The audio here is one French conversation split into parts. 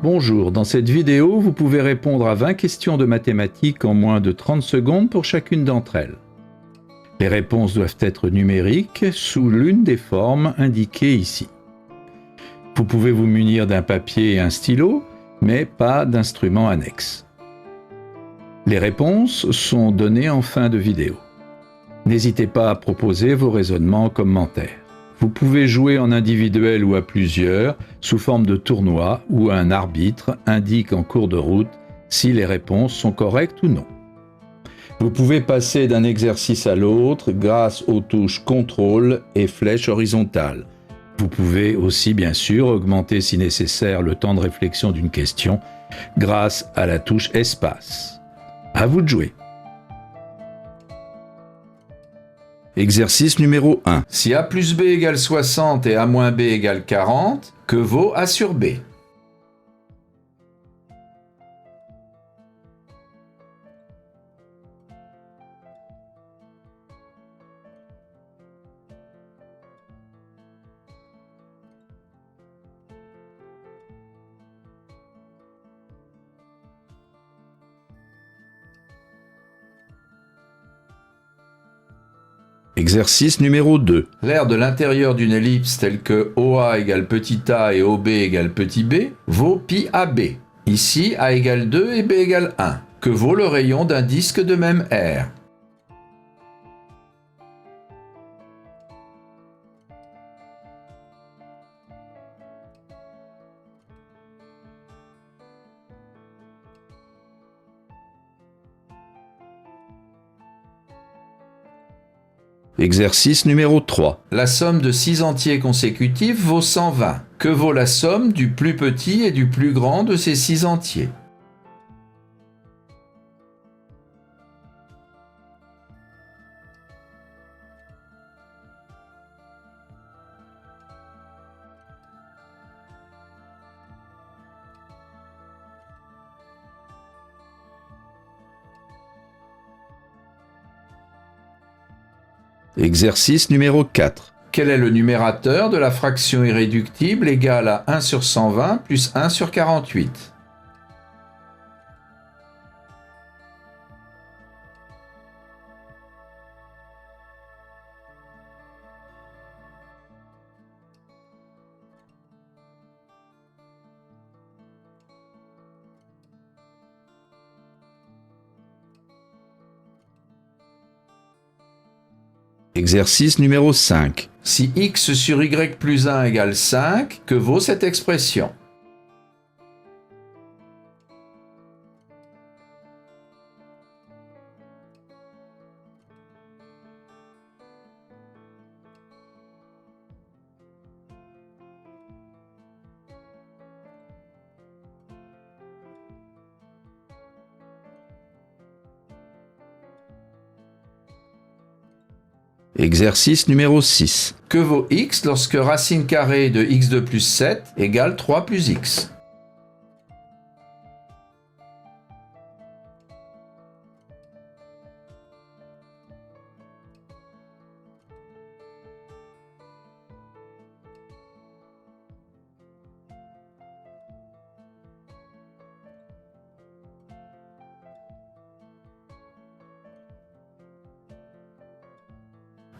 Bonjour, dans cette vidéo, vous pouvez répondre à 20 questions de mathématiques en moins de 30 secondes pour chacune d'entre elles. Les réponses doivent être numériques sous l'une des formes indiquées ici. Vous pouvez vous munir d'un papier et un stylo, mais pas d'instrument annexe. Les réponses sont données en fin de vidéo. N'hésitez pas à proposer vos raisonnements en commentaire. Vous pouvez jouer en individuel ou à plusieurs, sous forme de tournoi, où un arbitre indique en cours de route si les réponses sont correctes ou non. Vous pouvez passer d'un exercice à l'autre grâce aux touches contrôle et flèche horizontale. Vous pouvez aussi bien sûr augmenter si nécessaire le temps de réflexion d'une question grâce à la touche espace. À vous de jouer. Exercice numéro 1. Si A plus B égale 60 et A moins B égale 40, que vaut A sur B? Exercice numéro 2. L'aire de l'intérieur d'une ellipse telle que OA égale petit a et OB égale petit b vaut pi AB. Ici, A égale 2 et B égale 1. Que vaut le rayon d'un disque de même aire? Exercice numéro 3. La somme de 6 entiers consécutifs vaut 120. Que vaut la somme du plus petit et du plus grand de ces 6 entiers? Exercice numéro 4. Quel est le numérateur de la fraction irréductible égale à 1 sur 120 plus 1 sur 48? Exercice numéro 5. Si x sur y plus 1 égale 5, que vaut cette expression? Exercice numéro 6. Que vaut x lorsque racine carrée de x2 plus 7 égale 3 plus x?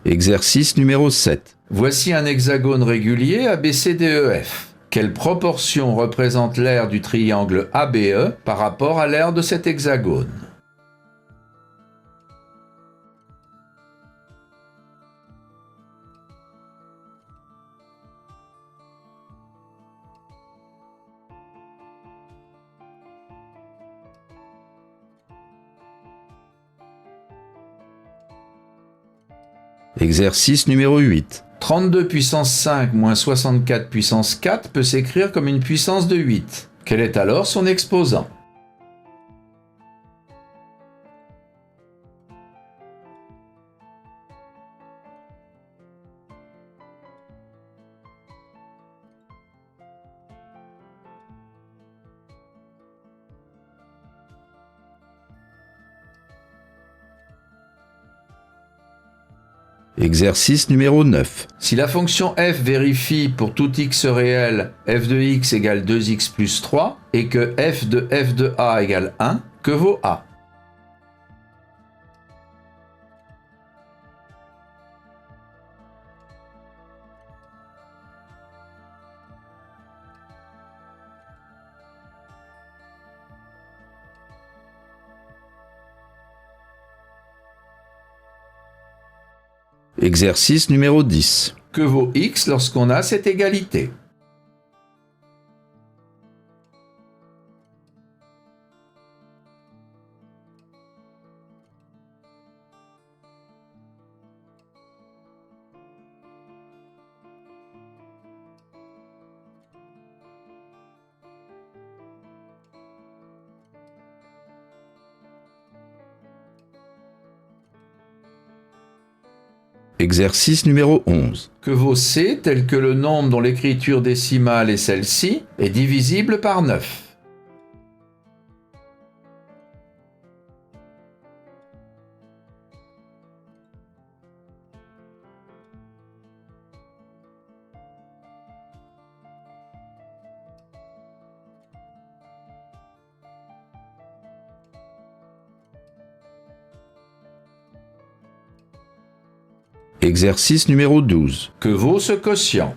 Exercice numéro 7. Voici un hexagone régulier ABCDEF. Quelle proportion représente l'aire du triangle ABE par rapport à l'aire de cet hexagone? Exercice numéro 8. 32 puissance 5 moins 64 puissance 4 peut s'écrire comme une puissance de 8. Quel est alors son exposant? Exercice numéro 9. Si la fonction f vérifie pour tout x réel f de x égale 2x plus 3 et que f de a égale 1, que vaut a? Exercice numéro 10. Que vaut x lorsqu'on a cette égalité? Exercice numéro 11. Que vaut c tel que le nombre dont l'écriture décimale est celle-ci est divisible par 9? Exercice numéro 12. Que vaut ce quotient?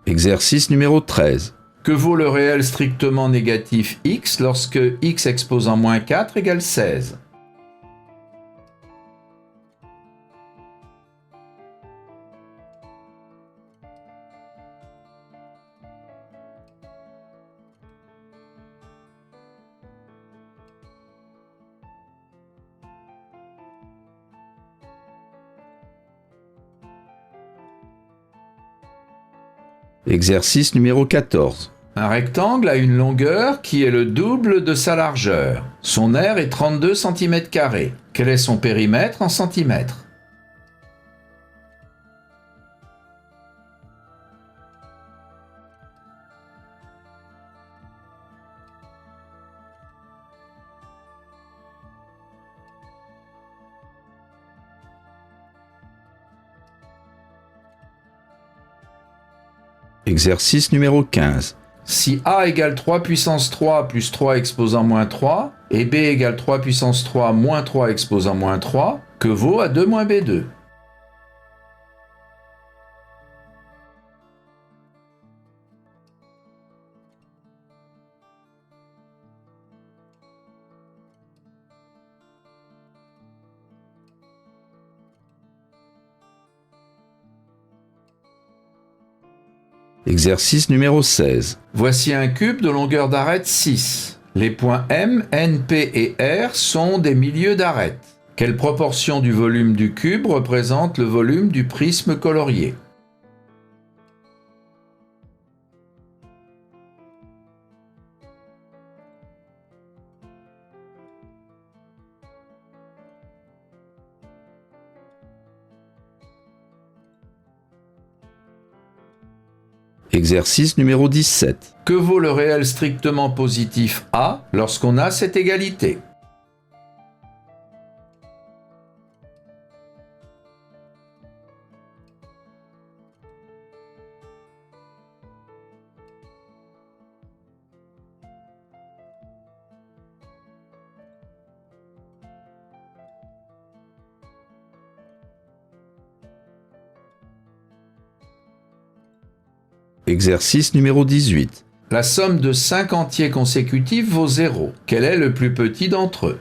Exercice numéro 13. Que vaut le réel strictement négatif x lorsque x exposant moins 4 égale 16? Exercice numéro 14. Un rectangle a une longueur qui est le double de sa largeur. Son aire est 32 cm². Quel est son périmètre en centimètres? Exercice numéro 15. Si a égale 3 puissance 3 plus 3 exposant moins 3 et b égale 3 puissance 3 moins 3 exposant moins 3, que vaut a2 moins b2? Exercice numéro 16. Voici un cube de longueur d'arête 6. Les points M, N, P et R sont des milieux d'arête. Quelle proportion du volume du cube représente le volume du prisme colorié? Exercice numéro 17. Que vaut le réel strictement positif A lorsqu'on a cette égalité? Exercice numéro 18. La somme de 5 entiers consécutifs vaut 0. Quel est le plus petit d'entre eux?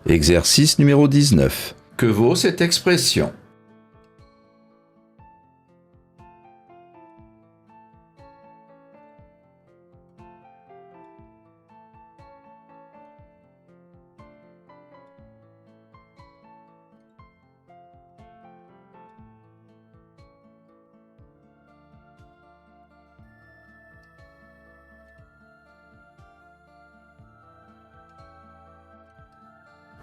Exercice numéro 19. Que vaut cette expression?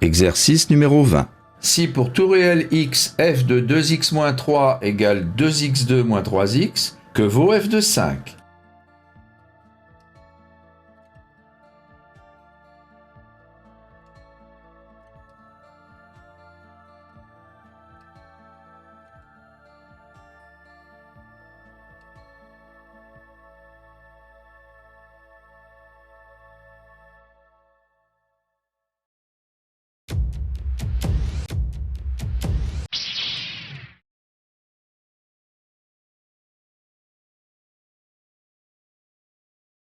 Exercice numéro 20. Si pour tout réel x, f de 2x moins 3 égale 2x2 moins 3x, que vaut f de 5?